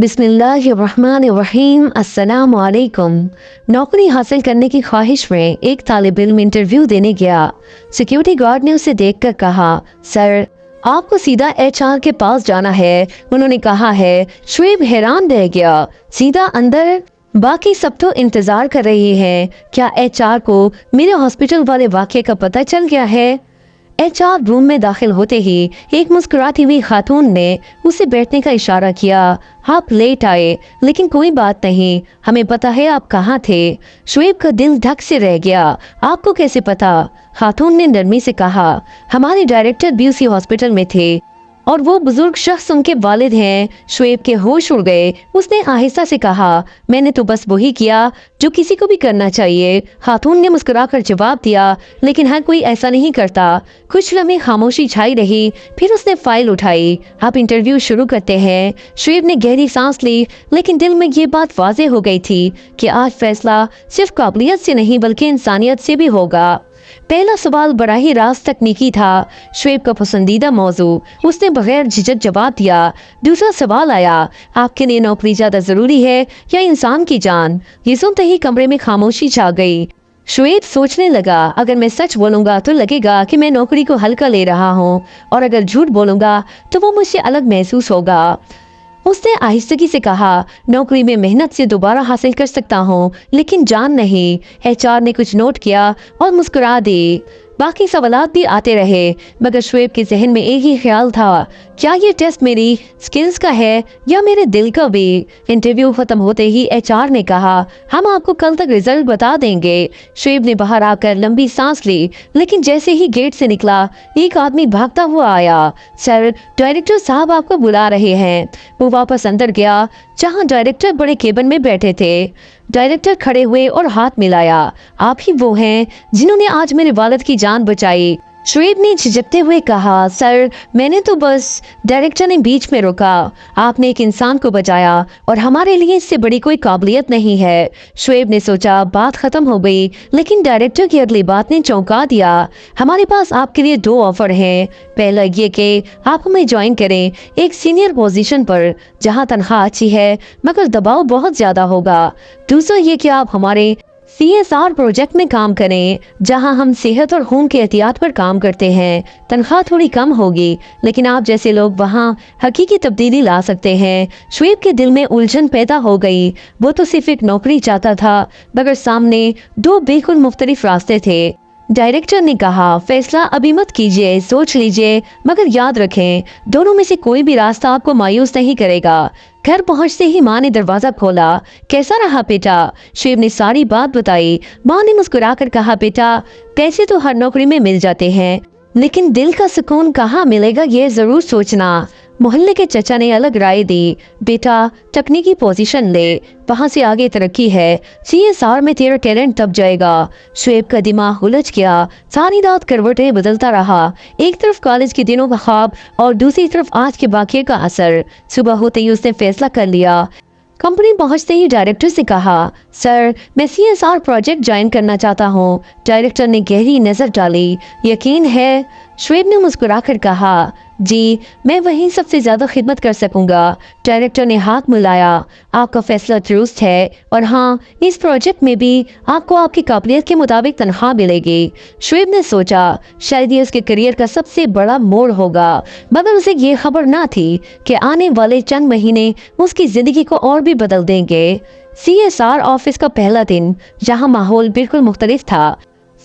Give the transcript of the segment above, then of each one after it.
बिस्मिल्लाहिर्रहमानिर्रहीम अस्सलाम वालेकुम। नौकरी हासिल करने की ख्वाहिश में एक तालिब इल्म इंटरव्यू देने गया। सिक्योरिटी गार्ड ने उसे देखकर कहा, सर आपको सीधा एचआर के पास जाना है। उन्होंने कहा है। शुएब हैरान रह गया। सीधा अंदर? बाकी सब तो इंतजार कर रहे हैं। क्या एचआर को मेरे हॉस्पिटल वाले वाक़ये का पता चल गया है? एचआर रूम में दाखिल होते ही एक मुस्कुराती हुई खातून ने उसे बैठने का इशारा किया। आप लेट आए, लेकिन कोई बात नहीं, हमें पता है आप कहाँ थे। शुएब का दिल धक से रह गया। आपको कैसे पता? खातून ने नरमी से कहा, हमारे डायरेक्टर भी उसी हॉस्पिटल में थे और वो बुजुर्ग शख्स उनके वालिद हैं। शुएब के होश उड़ गए। उसने आहिस्ता से कहा, मैंने तो बस वही किया जो किसी को भी करना चाहिए। खातून ने मुस्कुराकर जवाब दिया, लेकिन हर कोई ऐसा नहीं करता। कुछ लम्हे खामोशी छाई रही, फिर उसने फाइल उठाई। आप इंटरव्यू शुरू करते हैं। शुएब ने गहरी सांस ली, लेकिन दिल में ये बात वाज़ेह हो गई थी कि आज फैसला सिर्फ काबिलियत से नहीं बल्कि इंसानियत से भी होगा। पहला सवाल बड़ा ही राज तकनीकी था, शुएब का पसंदीदा मौजू। उसने बगैर झिझक जवाब दिया। दूसरा सवाल आया, आपके लिए नौकरी ज्यादा जरूरी है या इंसान की जान? ये सुनते ही कमरे में खामोशी छा गई। शुएब सोचने लगा, अगर मैं सच बोलूंगा तो लगेगा कि मैं नौकरी को हल्का ले रहा हूँ, और अगर झूठ बोलूंगा तो वो मुझसे अलग महसूस होगा। उसने आहिस्तगी से कहा, नौकरी में मेहनत से दोबारा हासिल कर सकता हूँ, लेकिन जान नहीं। एचआर ने कुछ नोट किया और मुस्कुरा दी। बाकी सवालात भी आते रहे, मगर शुएब के जहन में एक ही ख्याल था, क्या ये टेस्ट मेरी स्किल्स का है या मेरे दिल का भी? इंटरव्यू खत्म होते ही एचआर ने कहा, हम आपको कल तक रिजल्ट बता देंगे। शुएब ने बाहर आकर लंबी सांस ली, लेकिन जैसे ही गेट से निकला एक आदमी भागता हुआ आया। सर, डायरेक्टर साहब आपको बुला रहे हैं। वो वापस अंदर गया जहाँ डायरेक्टर बड़े केबिन में बैठे थे। डायरेक्टर खड़े हुए और हाथ मिलाया। आप ही वो हैं जिन्होंने आज मेरे वालिद की जान बचाई? शुएब ने झिझकते हुए कहा, सर मैंने तो बस। डायरेक्टर ने बीच में रोका, आपने एक इंसान को बचाया और हमारे लिए इससे बड़ी कोई काबिलियत नहीं है। शुएब ने सोचा बात खत्म हो गई, लेकिन डायरेक्टर की अगली बात ने चौंका दिया। हमारे पास आपके लिए दो ऑफर हैं। पहला ये कि आप हमें ज्वाइन करें एक सीनियर पोजीशन पर जहां तनख्वाह अच्छी है मगर दबाव बहुत ज्यादा होगा। दूसरा ये कि आप हमारे CSR प्रोजेक्ट में काम करें जहां हम सेहत और खून के एहतियात पर काम करते हैं। तनख्वाह थोड़ी कम होगी, लेकिन आप जैसे लोग वहां हकीकी तब्दीली ला सकते हैं। शुएब के दिल में उलझन पैदा हो गई। वो तो सिर्फ एक नौकरी चाहता था, मगर सामने दो बिल्कुल मुख्तलिफ रास्ते थे। डायरेक्टर ने कहा, फैसला अभी मत कीजिए, सोच लीजिए, मगर याद रखें दोनों में से कोई भी रास्ता आपको मायूस नहीं करेगा। घर पहुंचते ही माँ ने दरवाजा खोला। कैसा रहा बेटा? शुएब ने सारी बात बताई। माँ ने मुस्कुराकर कहा, बेटा पैसे तो हर नौकरी में मिल जाते हैं, लेकिन दिल का सुकून कहाँ मिलेगा ये जरूर सोचना। मोहल्ले के चचा ने अलग राय दी, बेटा तकनीकी पोजीशन ले, वहां से आगे तरक्की है। CSR में तेरा टैलेंट तब जाएगा। शुएब का दिमाग उलझ गया। सारी रात करवटें बदलता रहा, एक तरफ कॉलेज के दिनों का ख्वाब और दूसरी तरफ आज के वाक़ये का असर। सुबह होते ही उसने फैसला कर लिया। कंपनी पहुंचते ही डायरेक्टर से कहा, सर मैं CSR प्रोजेक्ट ज्वाइन करना चाहता हूं। डायरेक्टर ने गहरी नजर डाली। यकीन है? शुएब ने मुस्कुराकर कहा, जी मैं वहीं सबसे ज्यादा खिदमत कर सकूंगा। डायरेक्टर ने हाथ मिलाया। आपका फैसला दुरुस्त है, और हाँ इस प्रोजेक्ट में भी आपको आपकी काबिलियत के मुताबिक तनख्वाह मिलेगी। शुएब ने सोचा शायद ये उसके करियर का सबसे बड़ा मोड़ होगा, मगर उसे ये खबर ना थी कि आने वाले चंद महीने उसकी जिंदगी को और भी बदल देंगे। CSR ऑफिस का पहला दिन, जहाँ माहौल बिल्कुल मुख्तलिफ था।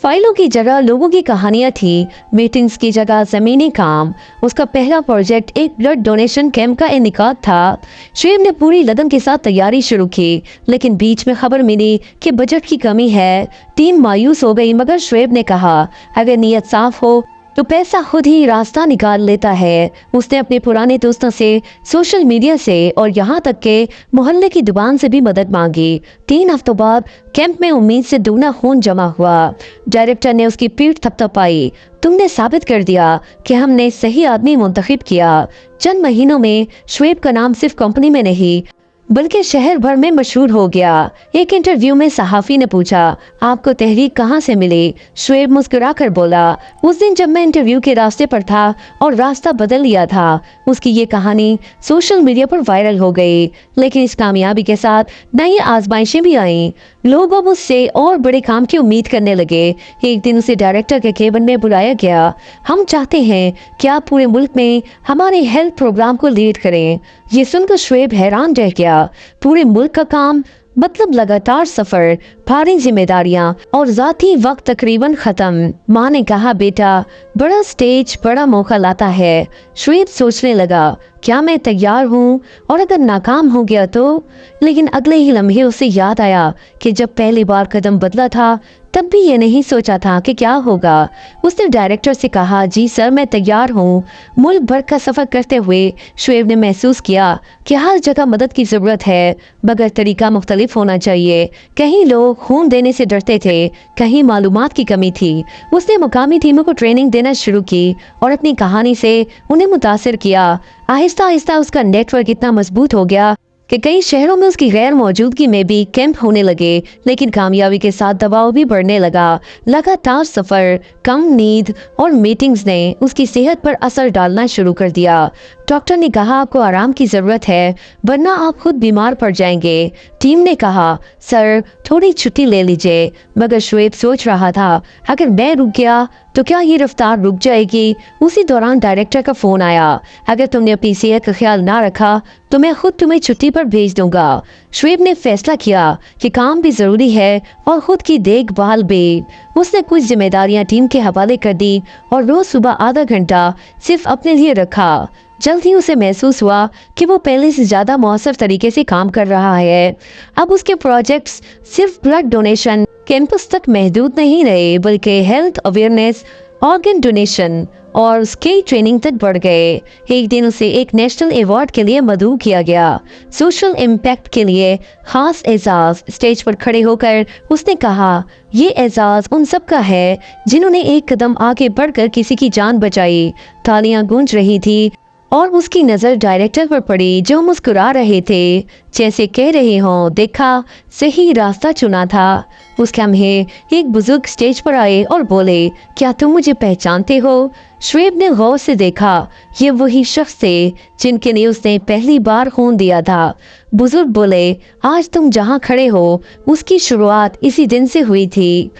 फाइलों की जगह लोगों की कहानियां थी, मीटिंग्स की जगह जमीनी काम। उसका पहला प्रोजेक्ट एक ब्लड डोनेशन कैंप का इनेकाद था। शुएब ने पूरी लगन के साथ तैयारी शुरू की, लेकिन बीच में खबर मिली कि बजट की कमी है। टीम मायूस हो गई, मगर शुएब ने कहा, अगर नीयत साफ हो तो पैसा खुद ही रास्ता निकाल लेता है। उसने अपने पुराने दोस्तों से, सोशल मीडिया से और यहाँ तक के मोहल्ले की दुकान से भी मदद मांगी। 3 हफ्तों बाद कैंप में उम्मीद से दुगना खून जमा हुआ। डायरेक्टर ने उसकी पीठ थपथपाई, तुमने साबित कर दिया कि हमने सही आदमी मुंतखब किया। चंद महीनों में शुएब का नाम सिर्फ कंपनी में नहीं बल्कि शहर भर में मशहूर हो गया। एक इंटरव्यू में सहाफी ने पूछा, आपको तहरीक कहाँ से मिली? शुएब मुस्कुराकर बोला, उस दिन जब मैं इंटरव्यू के रास्ते पर था और रास्ता बदल लिया था। उसकी ये कहानी सोशल मीडिया पर वायरल हो गई, लेकिन इस कामयाबी के साथ नई आजमाइशें भी आईं। लोग अब उससे और बड़े काम की उम्मीद करने लगे। एक दिन उसे डायरेक्टर के केबिन में बुलाया गया। हम चाहते हैं कि आप पूरे मुल्क में हमारे हेल्थ प्रोग्राम को लीड करें। ये सुनकर शुएब हैरान रह गया। पूरे मुल्क का काम मतलब लगातार सफर, भारी जिम्मेदारियां और जाती वक्त तकरीबन खत्म। माँ ने कहा, बेटा बड़ा स्टेज बड़ा मौका लाता है। शुएब सोचने लगा, क्या मैं तैयार हूँ? और अगर नाकाम हो गया तो? लेकिन अगले ही लम्हे उसे याद आया कि जब पहली बार कदम बदला था तब भी ये नहीं सोचा था कि क्या होगा। उसने डायरेक्टर से कहा, जी सर मैं तैयार हूँ। मुल्क भर का सफर करते हुए शुएब ने महसूस किया कि हर जगह मदद की जरूरत है, मगर तरीका मुख्तलिफ होना चाहिए। कहीं लोग खून देने से डरते थे, कहीं मालूमात की कमी थी। उसने मुकामी टीमों को ट्रेनिंग देना शुरू की और अपनी कहानी से उन्हें मुतासिर किया। आहिस्ता आहिस्ता उसका नेटवर्क इतना मजबूत हो गया कि कई शहरों में उसकी गैर मौजूदगी में भी कैंप होने लगे। लेकिन कामयाबी के साथ दबाव भी बढ़ने लगा। लगातार सफर, कम नींद और मीटिंग्स ने उसकी सेहत पर असर डालना शुरू कर दिया। डॉक्टर ने कहा, आपको आराम की जरूरत है वरना आप खुद बीमार पड़ जाएंगे। टीम ने कहा, सर थोड़ी छुट्टी ले लीजिए। मगर शुएब सोच रहा था, अगर मैं रुक गया तो क्या ये रफ्तार रुक जाएगी? उसी दौरान डायरेक्टर का फोन आया, अगर तुमने अपनी सेहत का ख्याल ना रखा तो मैं खुद तुम्हें छुट्टी पर भेज दूंगा। शुएब ने फैसला किया कि काम भी जरूरी है और खुद की देखभाल भी। उसने कुछ जिम्मेदारियां टीम के हवाले कर दी और रोज सुबह आधा घंटा सिर्फ अपने लिए रखा। जल्द ही उसे महसूस हुआ कि वो पहले से ज्यादा मौसर तरीके से काम कर रहा है। अब उसके प्रोजेक्ट्स सिर्फ ब्लड डोनेशन कैंपस तक महदूद नहीं रहे, बल्कि हेल्थ अवेयरनेस, ऑर्गन डोनेशन और उसके ट्रेनिंग तक बढ़ गए। एक दिन उसे एक नेशनल अवार्ड के लिए मदऊ किया गया, सोशल इम्पैक्ट के लिए खास एजाज। स्टेज पर खड़े होकर उसने कहा, ये एजाज उन सब का है जिन्होंने एक कदम आगे बढ़कर किसी की जान बचाई। तालियां गूंज रही थी और उसकी नज़र डायरेक्टर पर पड़ी जो मुस्कुरा रहे थे, जैसे कह रहे हों, देखा सही रास्ता चुना था। उस लम्हे एक बुजुर्ग स्टेज पर आए और बोले, क्या तुम मुझे पहचानते हो? शुएब ने गौर से देखा, ये वही शख्स थे जिनके लिए उसने पहली बार खून दिया था। बुजुर्ग बोले, आज तुम जहाँ खड़े हो उसकी शुरुआत इसी दिन से हुई थी।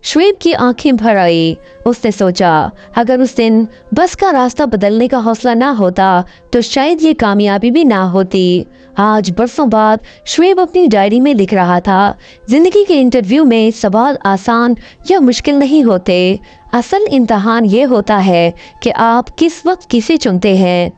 शुएब की आंखें भर आई। उसने सोचा, अगर उस दिन बस का रास्ता बदलने का हौसला ना होता तो शायद ये कामयाबी भी ना होती। आज बरसों बाद शुएब अपनी डायरी में लिख रहा था, जिंदगी के इंटरव्यू में सवाल आसान या मुश्किल नहीं होते, असल इम्तहान ये होता है कि आप किस वक्त किसे चुनते हैं,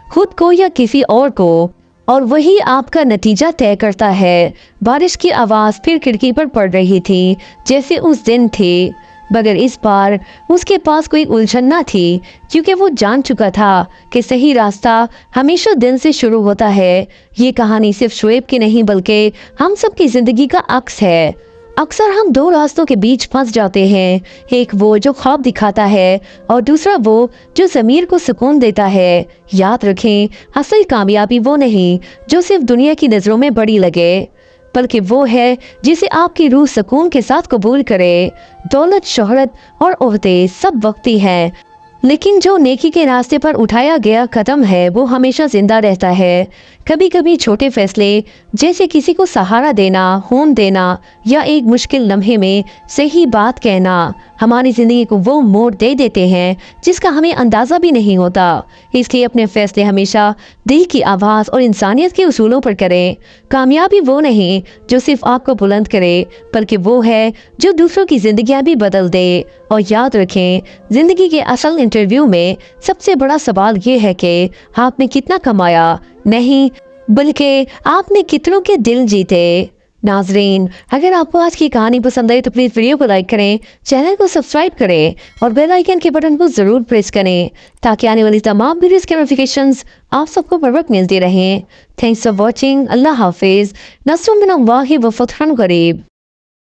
खुद को या किसी और को, और वही आपका नतीजा तय करता है। बारिश की आवाज़ फिर खिड़की पर पड़ रही थी जैसे उस दिन थी, मगर इस बार उसके पास कोई उलझन न थी, क्योंकि वो जान चुका था कि सही रास्ता हमेशा दिन से शुरू होता है। ये कहानी सिर्फ शुएब की नहीं बल्कि हम सब की ज़िंदगी का अक्स है। अक्सर हम दो रास्तों के बीच फंस जाते हैं, एक वो जो ख्वाब दिखाता है और दूसरा वो जो ज़मीर को सुकून देता है। याद रखें, असल कामयाबी वो नहीं जो सिर्फ दुनिया की नज़रों में बड़ी लगे, बल्कि वो है जिसे आपकी रूह सुकून के साथ कबूल करे। दौलत, शोहरत और ओहदे सब वक्ती हैं, लेकिन जो नेकी के रास्ते पर उठाया गया कदम है वो हमेशा जिंदा रहता है। कभी कभी छोटे फैसले, जैसे किसी को सहारा देना, खून देना या एक मुश्किल लम्हे में सही बात कहना, हमारी ज़िंदगी को वो मोड़ दे देते हैं जिसका हमें अंदाज़ा भी नहीं होता। इसलिए अपने फैसले हमेशा दिल की आवाज़ और इंसानियत के उसूलों पर करें। कामयाबी वो नहीं जो सिर्फ आपको बुलंद करे, बल्कि वो है जो दूसरों की ज़िंदगियाँ भी बदल दे। और याद रखें, ज़िंदगी के असल इंटरव्यू में सबसे बड़ा सवाल ये है कि आपने कितना कमाया, नहीं बल्कि आपने कितनों के दिल जीते। नाजरीन, अगर आपको आज की कहानी पसंद आई तो प्लीज़ वीडियो को लाइक करें, चैनल को सब्सक्राइब करें और बेल आइकन के बटन को ज़रूर प्रेस करें ताकि आने वाली तमाम वीडियोज़ के नोटिफिकेशंस आप सबको बर वक्त मिलती रहें। Thanks for watching. अल्लाह हाफिज़। नस्रुम मिनल्लाहि व फतहुन करीब।